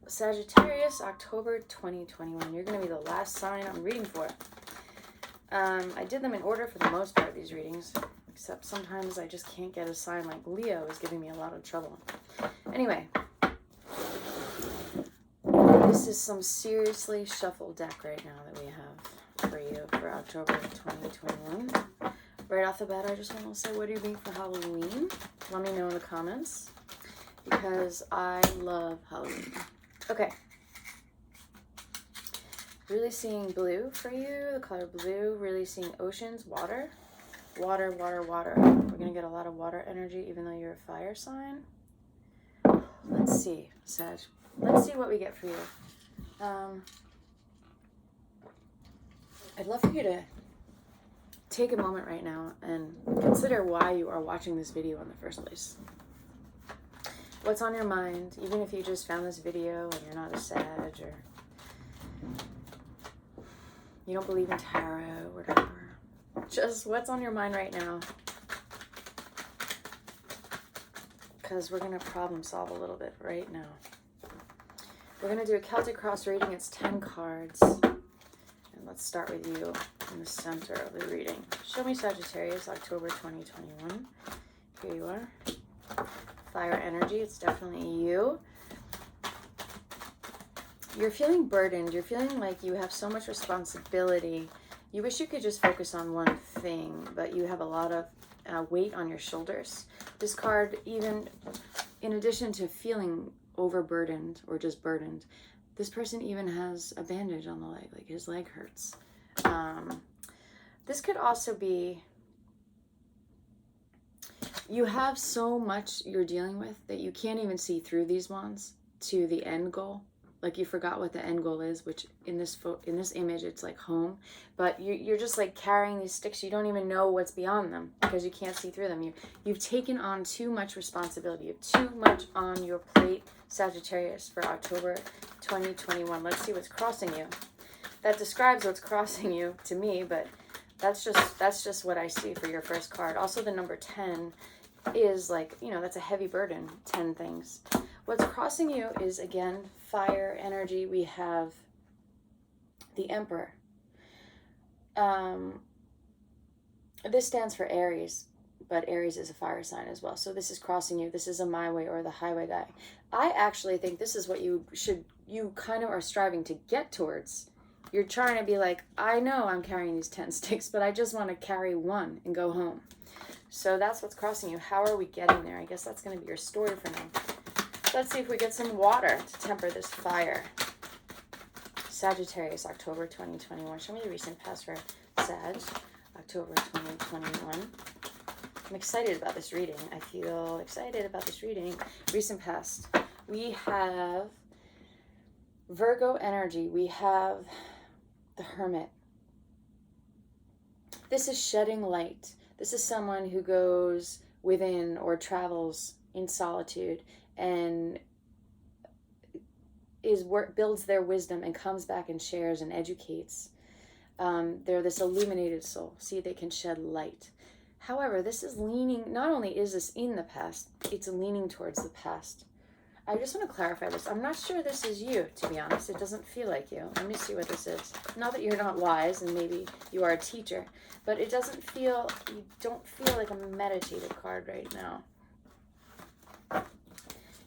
Sagittarius, October 2021. You're going to be the last sign I'm reading for. I did them in order for the most part, these readings. Except sometimes I just can't get a sign like Leo is giving me a lot of trouble. Anyway. This is some seriously shuffled deck right now that we have for you for October 2021. Right off the bat, I just want to say, what are you being for Halloween? Let me know in the comments, because I love Halloween. Okay. Really seeing blue for you, the color blue. Really seeing oceans, water. Water, water, water. We're going to get a lot of water energy, even though you're a fire sign. Let's see, Sag. Let's see what we get for you. I'd love for you to take a moment right now and consider why you are watching this video in the first place. What's on your mind, even if you just found this video and you're not a Sag, or you don't believe in tarot, whatever. Just what's on your mind right now. Because we're going to problem solve a little bit right now. We're going to do a Celtic Cross reading. It's 10 cards. And let's start with you in the center of the reading. Show me Sagittarius, October 2021. Here you are. Fire energy. It's definitely you. You're feeling burdened. You're feeling like you have so much responsibility. You wish you could just focus on one thing, but you have a lot of weight on your shoulders. This card, even in addition to feeling overburdened or just burdened, this person even has a bandage on the leg, like his leg hurts. This could also be you have so much you're dealing with that you can't even see through these wands to the end goal. Like you forgot what the end goal is, which in this image it's like home, but you're just like carrying these sticks. You don't even know what's beyond them because you can't see through them. You've taken on too much responsibility. You have too much on your plate, Sagittarius, for October 2021. Let's see what's crossing you. That describes what's crossing you to me, but that's just what I see for your first card. Also, the number 10 is like, that's a heavy burden. 10 things. What's crossing you is, again, fire energy. We have the Emperor. This stands for Aries, but Aries is a fire sign as well. So this is crossing you. This is a my way or the highway guy. I actually think this is what you kind of are striving to get towards. You're trying to be like, I know I'm carrying these 10 sticks, but I just want to carry one and go home. So that's what's crossing you. How are we getting there? I guess that's going to be your story for now. Let's see if we get some water to temper this fire. Sagittarius, October 2021. Show me the recent past for Sag, October 2021. I'm excited about this reading. I feel excited about this reading. Recent past. We have Virgo energy. We have the Hermit. This is shedding light. This is someone who goes within or travels in solitude and builds their wisdom and comes back and shares and educates. They're this illuminated soul. See, they can shed light. However, this is leaning, not only is this in the past, it's leaning towards the past. I just want to clarify this. I'm not sure this is you, to be honest. It doesn't feel like you. Let me see what this is. Not that you're not wise and maybe you are a teacher, but it doesn't feel, you don't feel like a meditative card right now.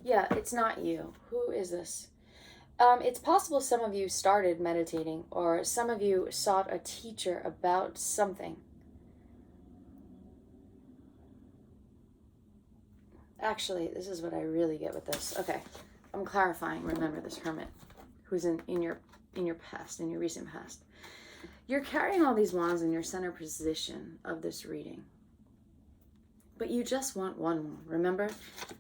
Yeah, it's not you. Who is this? It's possible some of you started meditating, or some of you sought a teacher about something. Actually, this is what I really get with this. Okay, I'm clarifying. Remember this Hermit, who's in your past, in your recent past. You're carrying all these wands in your center position of this reading, but you just want one wand. Remember,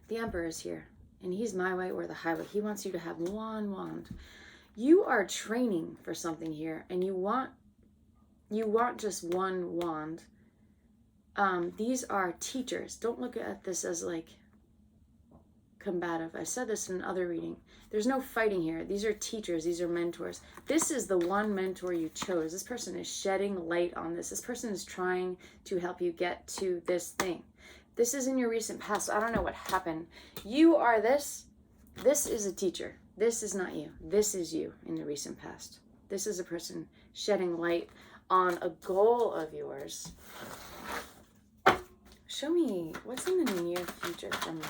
the Emperor is here. And he's my way or the highway. He wants you to have one wand. You are training for something here, and you want just one wand. These are teachers. Don't look at this as like combative. I said this in another reading. There's no fighting here. These are teachers. These are mentors. This is the one mentor you chose. This person is shedding light on this. This person is trying to help you get to this thing. This is in your recent past. I don't know what happened. You are this. This is a teacher. This is not you. This is you in the recent past. This is a person shedding light on a goal of yours. Show me what's in the near future for my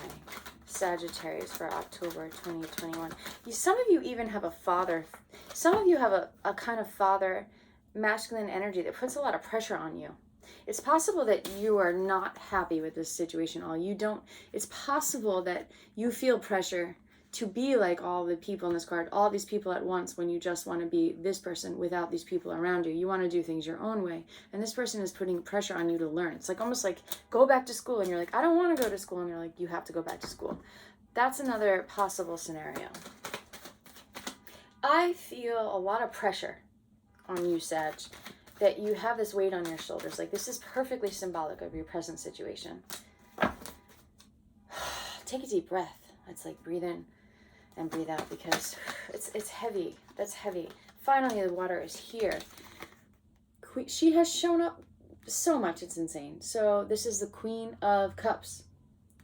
Sagittarius for October 2021. Some of you even have a father. Some of you have a kind of father masculine energy that puts a lot of pressure on you. It's possible that you are not happy with this situation. It's possible that you feel pressure to be like all the people in this card, all these people at once, when you just want to be this person without these people around you. You want to do things your own way. And this person is putting pressure on you to learn. It's like almost like go back to school, and you're like, I don't want to go to school. And you're like, you have to go back to school. That's another possible scenario. I feel a lot of pressure on you, Sag, that you have this weight on your shoulders. Like, this is perfectly symbolic of your present situation. Take a deep breath. It's like breathe in and breathe out, because it's heavy. That's heavy. Finally, the water is here. She has shown up so much, it's insane. So this is the Queen of Cups.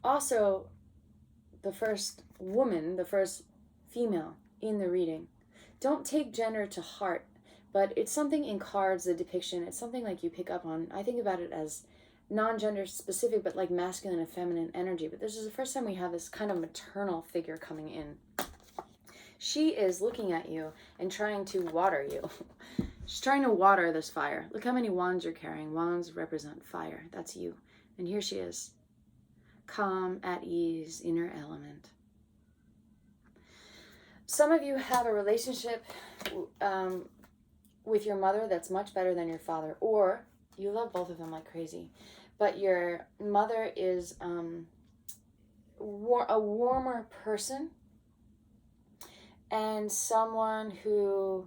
Also, the first woman, the first female in the reading. Don't take gender to heart, but it's something in cards, the depiction. It's something like you pick up on. I think about it as non-gender specific, but like masculine and feminine energy. But this is the first time we have this kind of maternal figure coming in. She is looking at you and trying to water you. She's trying to water this fire. Look how many wands you're carrying. Wands represent fire. That's you. And here she is, calm, at ease, in her element. Some of you have a relationship with your mother that's much better than your father, or you love both of them like crazy, but your mother is a warmer person, and someone who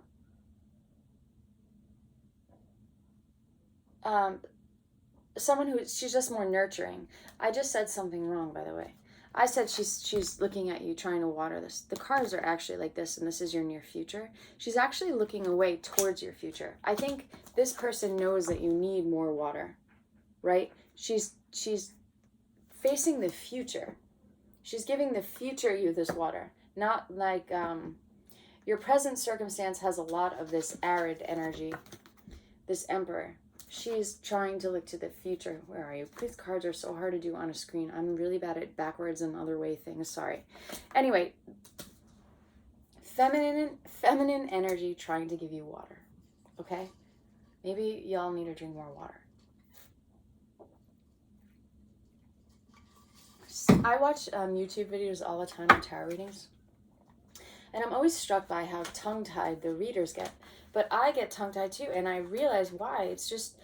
she's just more nurturing. I just said something wrong, by the way. I said she's looking at you trying to water this. The cards are actually like this, and this is your near future. She's actually looking away towards your future. I think this person knows that you need more water, right? She's facing the future. She's giving the future you this water. Not like your present circumstance has a lot of this arid energy, this Emperor. She's trying to look to the future. Where are you? These cards are so hard to do on a screen. I'm really bad at backwards and other way things. Sorry. Anyway, feminine energy trying to give you water. Okay? Maybe y'all need to drink more water. I watch YouTube videos all the time on tarot readings. And I'm always struck by how tongue-tied the readers get. But I get tongue-tied too, and I realize why. It's just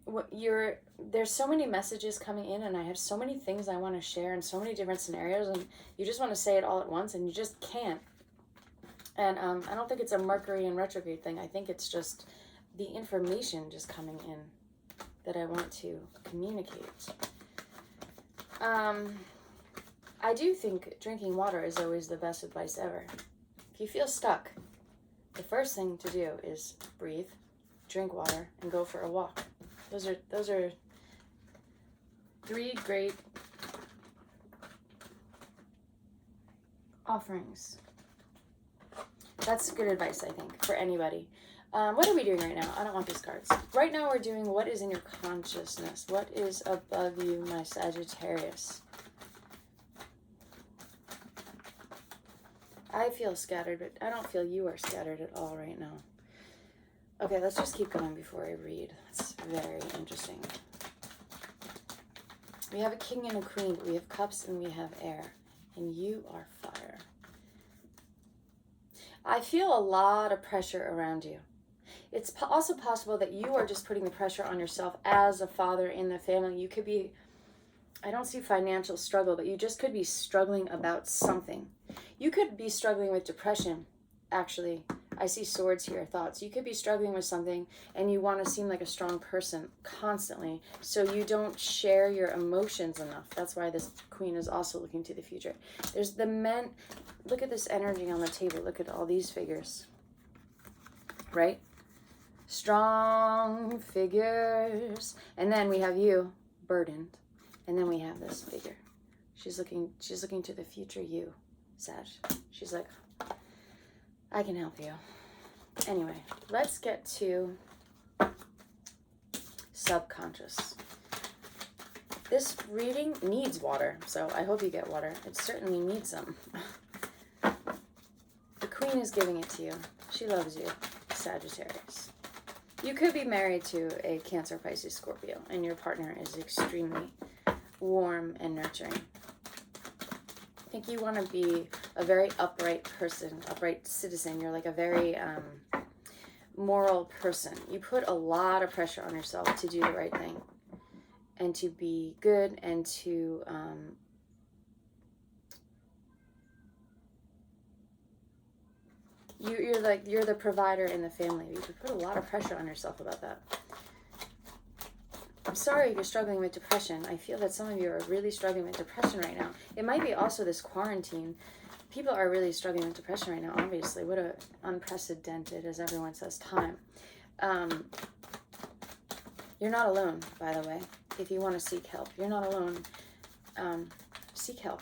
there's so many messages coming in, and I have so many things I want to share in so many different scenarios, and you just want to say it all at once, and you just can't. And I don't think it's a Mercury in retrograde thing. I think it's just the information just coming in that I want to communicate. I do think drinking water is always the best advice ever. If you feel stuck, the first thing to do is breathe, drink water, and go for a walk. Those are three great offerings. That's good advice, I think, for anybody. What are we doing right now? I don't want these cards. Right now we're doing what is in your consciousness. What is above you, my Sagittarius? I feel scattered, but I don't feel you are scattered at all right now. Okay, let's just keep going before I read. That's very interesting. We have a king and a queen, but we have cups and we have air. And you are fire. I feel a lot of pressure around you. It's also possible that you are just putting the pressure on yourself as a father in the family. You could be, I don't see financial struggle, but you just could be struggling about something. You could be struggling with depression, actually. I see swords here, thoughts. You could be struggling with something and you want to seem like a strong person constantly, so you don't share your emotions enough. That's why this queen is also looking to the future. There's the men. Look at this energy on the table. Look at all these figures, right? Strong figures. And then we have you, burdened. And then we have this figure. She's looking to the future you, Sag. She's like, I can help you. Anyway, let's get to subconscious. This reading needs water, so I hope you get water. It certainly needs some. The Queen is giving it to you. She loves you, Sagittarius. You could be married to a Cancer, Pisces, Scorpio, and your partner is extremely warm and nurturing. I think you want to be a very upright person, upright citizen. You're like a very moral person. You put a lot of pressure on yourself to do the right thing and to be good and to you're the provider in the family. You put a lot of pressure on yourself about that. I'm sorry if you're struggling with depression. I feel that some of you are really struggling with depression right now. It might be also this quarantine. People are really struggling with depression right now, obviously. What a unprecedented, as everyone says, time. You're not alone, by the way. If you want to seek help, you're not alone. Seek help.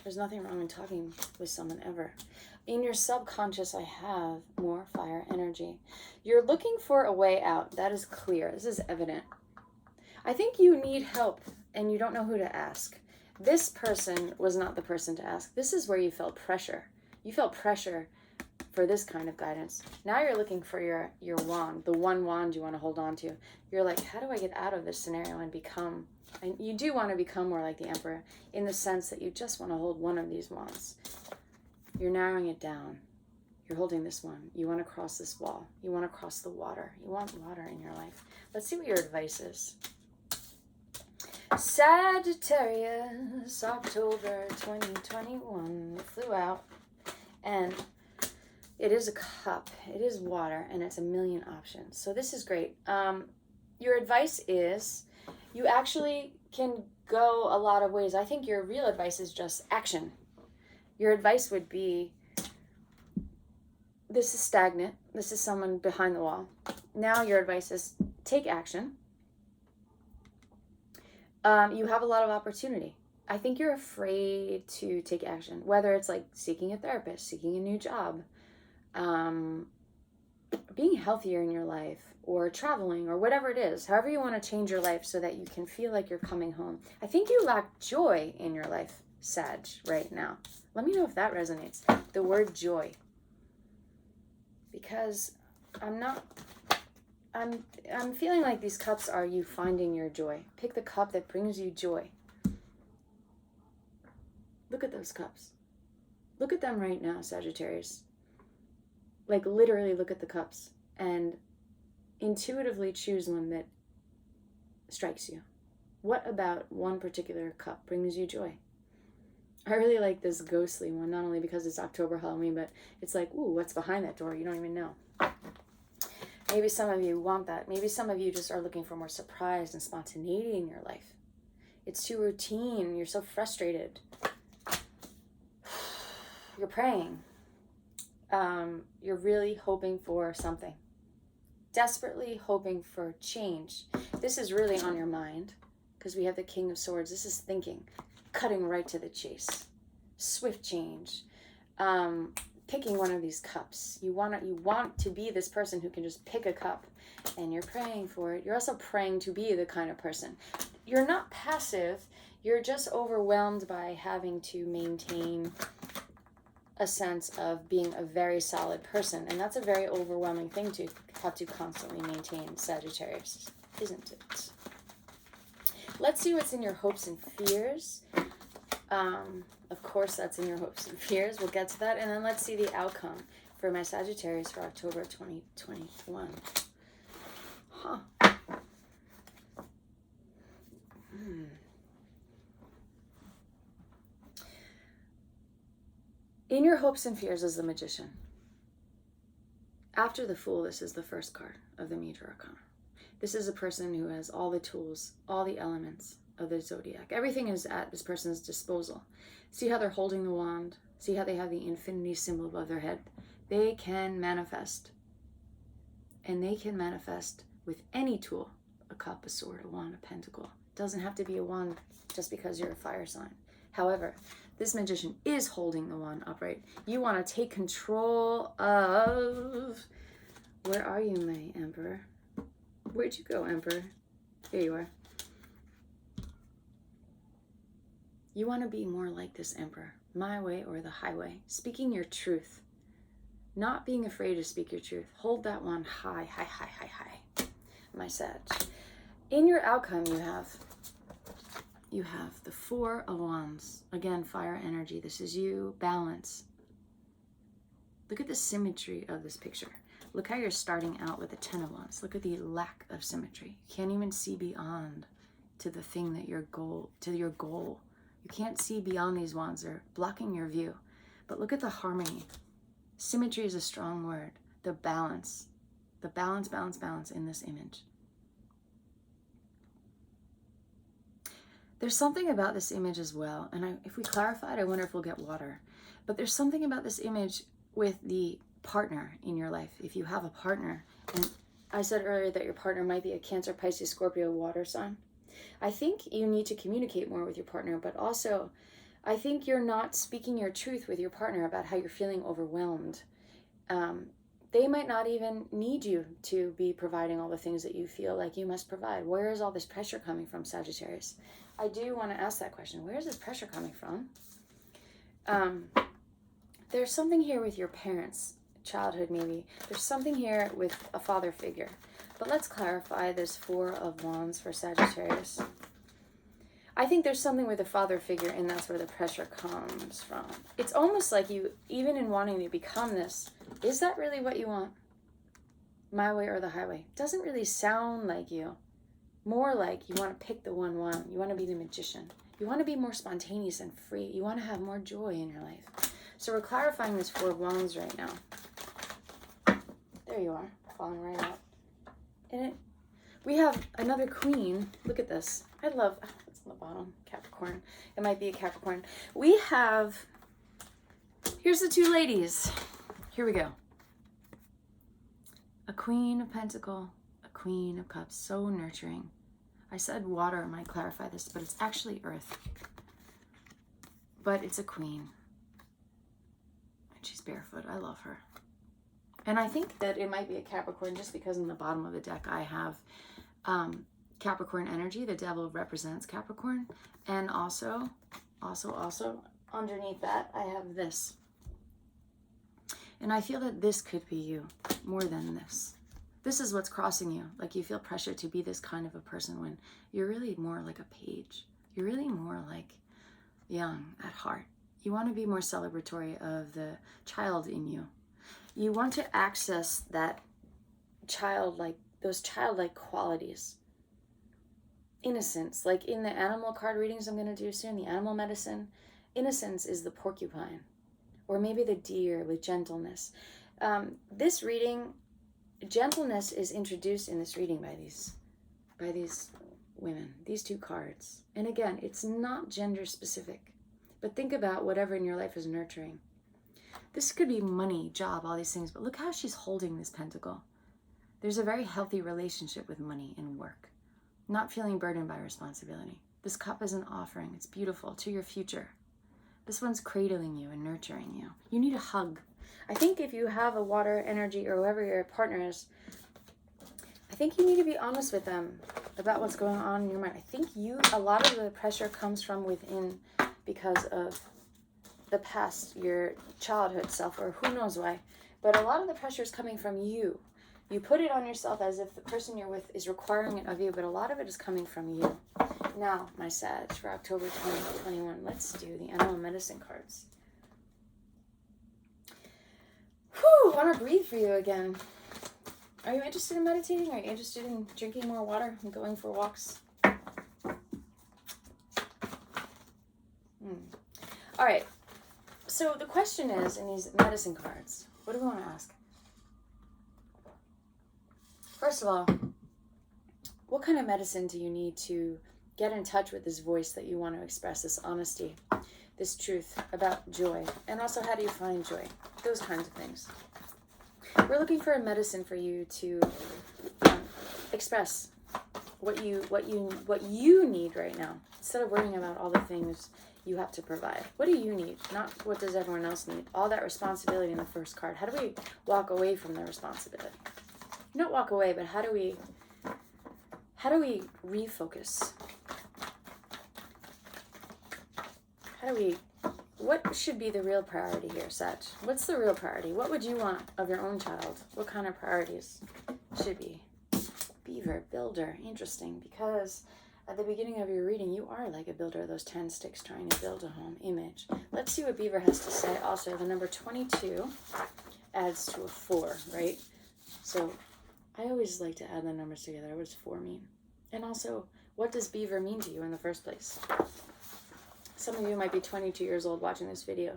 There's nothing wrong in talking with someone ever. In your subconscious, I have more fire energy. You're looking for a way out. That is clear. This is evident. I think you need help and you don't know who to ask. This person was not the person to ask. This is where you felt pressure. You felt pressure for this kind of guidance. Now you're looking for your wand, the one wand you want to hold on to. You're like, how do I get out of this scenario and become, and you do want to become more like the Emperor in the sense that you just want to hold one of these wands. You're narrowing it down. You're holding this one. You want to cross this wall. You want to cross the water. You want water in your life. Let's see what your advice is. Sagittarius, October 2021, flew out, and it is a cup, it is water, and it's a million options. So this is great. Your advice is, you actually can go a lot of ways. I think your real advice is just action. Your advice would be, this is stagnant. This is someone behind the wall. Now your advice is, take action. You have a lot of opportunity. I think you're afraid to take action, whether it's like seeking a therapist, seeking a new job, being healthier in your life, or traveling, or whatever it is, however you want to change your life so that you can feel like you're coming home. I think you lack joy in your life, Sag, right now. Let me know if that resonates. The word joy. Because I'm feeling like these cups are you finding your joy. Pick the cup that brings you joy. Look at those cups. Look at them right now, Sagittarius. Like literally look at the cups and intuitively choose one that strikes you. What about one particular cup brings you joy? I really like this ghostly one, not only because it's October Halloween, but it's like, ooh, what's behind that door? You don't even know. Maybe some of you want that. Maybe some of you just are looking for more surprise and spontaneity in your life. It's too routine. You're so frustrated. You're praying. You're really hoping for something. Desperately hoping for change. This is really on your mind because we have the King of Swords. This is thinking, cutting right to the chase. Swift change. Picking one of these cups. You want to be this person who can just pick a cup, and you're praying for it. You're also praying to be the kind of person. You're not passive. You're just overwhelmed by having to maintain a sense of being a very solid person, and that's a very overwhelming thing to have to constantly maintain, Sagittarius, isn't it? Let's see what's in your hopes and fears. Of course, that's in your hopes and fears. We'll get to that. And then let's see the outcome for my Sagittarius for October 2021. Huh. In your hopes and fears is the Magician. After the Fool, this is the first card of the Major Arcana. This is a person who has all the tools, all the elements of the zodiac. Everything is at this person's disposal. See how they're holding the wand? See how they have the infinity symbol above their head? They can manifest. And they can manifest with any tool. A cup, a sword, a wand, a pentacle. It doesn't have to be a wand just because you're a fire sign. However, This magician is holding the wand upright. You want to take control of... Where are you, my Emperor? Where'd you go, Emperor? Here you are. You want to be more like this Emperor. My way or the highway. Speaking your truth. Not being afraid to speak your truth. Hold that wand high, high, high, high, high. My Sag. In your outcome, you have the Four of Wands. Again, fire energy. This is you. Balance. Look at the symmetry of this picture. Look how you're starting out with the Ten of Wands. Look at the lack of symmetry. You can't even see beyond to the thing that your goal. You can't see beyond these wands. They're blocking your view. But look at the harmony. Symmetry is a strong word. The balance. The balance, balance, balance in this image. There's something about this image as well. And if we clarify it, I wonder if we'll get water. But there's something about this image with the partner in your life. If you have a partner. And I said earlier that your partner might be a Cancer, Pisces, Scorpio, water sign. I think you need to communicate more with your partner, but also I think you're not speaking your truth with your partner about how you're feeling overwhelmed. They might not even need you to be providing all the things that you feel like you must provide. Where is all this pressure coming from, Sagittarius? I do want to ask that question. Where is this pressure coming from? There's something here with your parents, childhood maybe. There's something here with a father figure. But let's clarify this Four of Wands for Sagittarius. I think there's something with a father figure, and that's where the pressure comes from. It's almost like you, even in wanting to become this, is that really what you want? My way or the highway? Doesn't really sound like you. More like you want to pick the one. You want to be the magician. You want to be more spontaneous and free. You want to have more joy in your life. So we're clarifying this Four of Wands right now. There you are, falling right out. And we have another queen. Look at this. I love, it's on the bottom, Capricorn. It might be a Capricorn. We have, here's the two ladies. Here we go. A Queen of Pentacles, a Queen of Cups. So nurturing. I said water might clarify this, but it's actually earth. But it's a queen. And she's barefoot. I love her. And I think that it might be a Capricorn just because in the bottom of the deck I have Capricorn energy. The devil represents Capricorn. And also, underneath that, I have this. And I feel that this could be you more than this. This is what's crossing you. Like you feel pressure to be this kind of a person when you're really more like a page. You're really more like young at heart. You want to be more celebratory of the child in you. You want to access that those childlike qualities. Innocence, like in the animal card readings I'm going to do soon, the animal medicine, innocence is the porcupine, or maybe the deer with gentleness. This reading, gentleness is introduced in this reading by these women, these two cards. And again, it's not gender specific, but think about whatever in your life is nurturing. This could be money, job, all these things, but look how she's holding this pentacle. There's a very healthy relationship with money and work, not feeling burdened by responsibility. This cup is an offering. It's beautiful to your future. This one's cradling you and nurturing you. You need a hug. I think if you have a water energy or whoever your partner is, I think you need to be honest with them about what's going on in your mind. I think a lot of the pressure comes from within because of the past, your childhood self, or who knows why. But a lot of the pressure is coming from you. You put it on yourself as if the person you're with is requiring it of you, but a lot of it is coming from you. Now, my Sag, for October 2021, let's do the animal medicine cards. Whew, I want to breathe for you again. Are you interested in meditating? Are you interested in drinking more water and going for walks? All right. So the question is, in these medicine cards, what do we want to ask? First of all, what kind of medicine do you need to get in touch with this voice that you want to express, this honesty, this truth about joy? And also, how do you find joy? Those kinds of things. We're looking for a medicine for you to express what you need right now, instead of worrying about all the things you have to provide. What do you need? Not what does everyone else need. All that responsibility in the first card. How do we walk away from the responsibility? Not walk away, but how do we refocus? What should be the real priority here, Sag? What's the real priority? What would you want of your own child? What kind of priorities should be? Beaver, builder. Interesting, because at the beginning of your reading, you are like a builder, those 10 sticks trying to build a home image. Let's see what Beaver has to say. Also, the number 22 adds to a 4, right? So I always like to add the numbers together. What does 4 mean? And also, what does Beaver mean to you in the first place? Some of you might be 22 years old watching this video.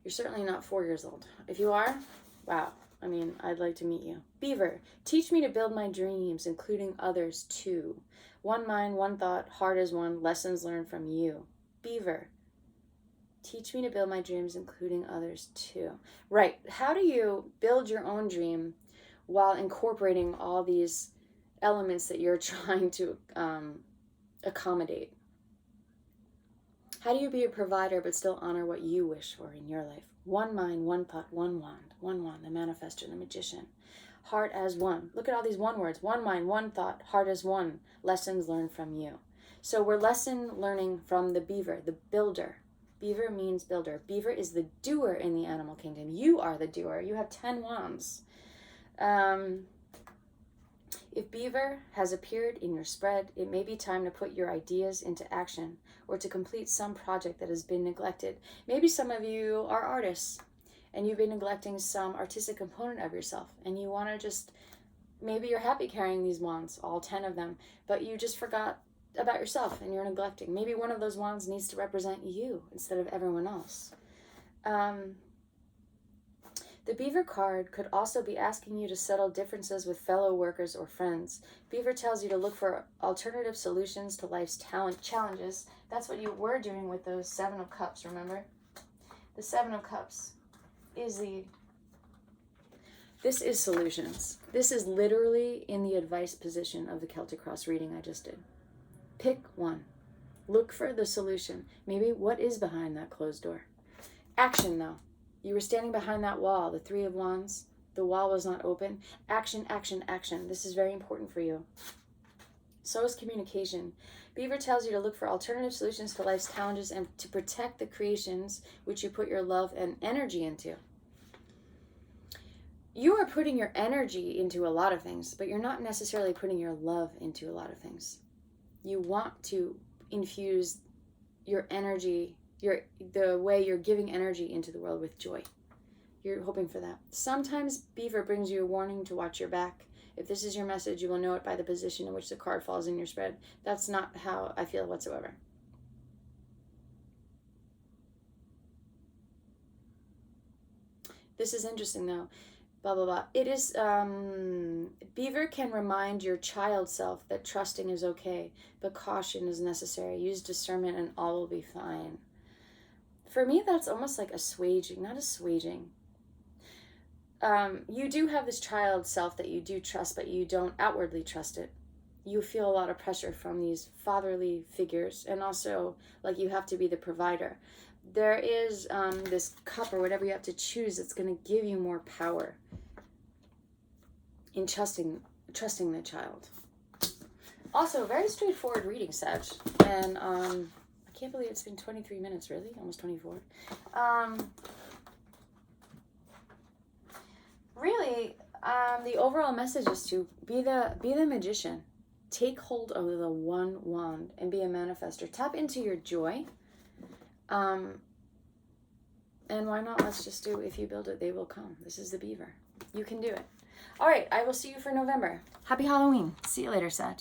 You're certainly not 4 years old. If you are, wow. I mean, I'd like to meet you. Beaver, teach me to build my dreams, including others too. One mind, one thought, heart as one, lessons learned from you. Beaver, teach me to build my dreams, including others too. Right, how do you build your own dream while incorporating all these elements that you're trying to accommodate? How do you be a provider but still honor what you wish for in your life? One mind, one thought, one wand, the manifestor, the magician. Heart as one. Look at all these one words. One mind, one thought, heart as one. Lessons learned from you. So we're lesson learning from the beaver, the builder. Beaver means builder. Beaver is the doer in the animal kingdom. You are the doer. You have 10 wands. If Beaver has appeared in your spread, it may be time to put your ideas into action or to complete some project that has been neglected. Maybe some of you are artists and you've been neglecting some artistic component of yourself, and you want to just, maybe you're happy carrying these wands, all 10 of them, but you just forgot about yourself and you're neglecting. Maybe one of those wands needs to represent you instead of everyone else. The Beaver card could also be asking you to settle differences with fellow workers or friends. Beaver tells you to look for alternative solutions to life's challenges. That's what you were doing with those 7 of Cups, remember? The 7 of Cups is this is solutions. This is literally in the advice position of the Celtic Cross reading I just did. Pick one. Look for the solution. Maybe what is behind that closed door? Action, though. You were standing behind that wall, the 3 of Wands. The wall was not open. Action, action, action. This is very important for you. So is communication. Beaver tells you to look for alternative solutions to life's challenges and to protect the creations which you put your love and energy into. You are putting your energy into a lot of things, but you're not necessarily putting your love into a lot of things. You want to infuse your energy, the way you're giving energy into the world with joy. You're hoping for that. Sometimes Beaver brings you a warning to watch your back. If this is your message, you will know it by the position in which the card falls in your spread. That's not how I feel whatsoever. This is interesting though. Blah, blah, blah. It is, Beaver can remind your child self that trusting is okay, but caution is necessary. Use discernment and all will be fine. For me, that's almost like assuaging, not assuaging. You do have this child self that you do trust, but you don't outwardly trust it. You feel a lot of pressure from these fatherly figures, and also like you have to be the provider. There is this cup or whatever you have to choose that's going to give you more power in trusting the child. Also, very straightforward reading, Sag. And I can't believe it's been 23 minutes, really? Almost 24. Really, the overall message is to be the magician. Take hold of the one wand and be a manifester. Tap into your joy. And why not? Let's just do, if you build it, they will come. This is the Beaver. You can do it. All right, I will see you for November. Happy Halloween. See you later, Sag.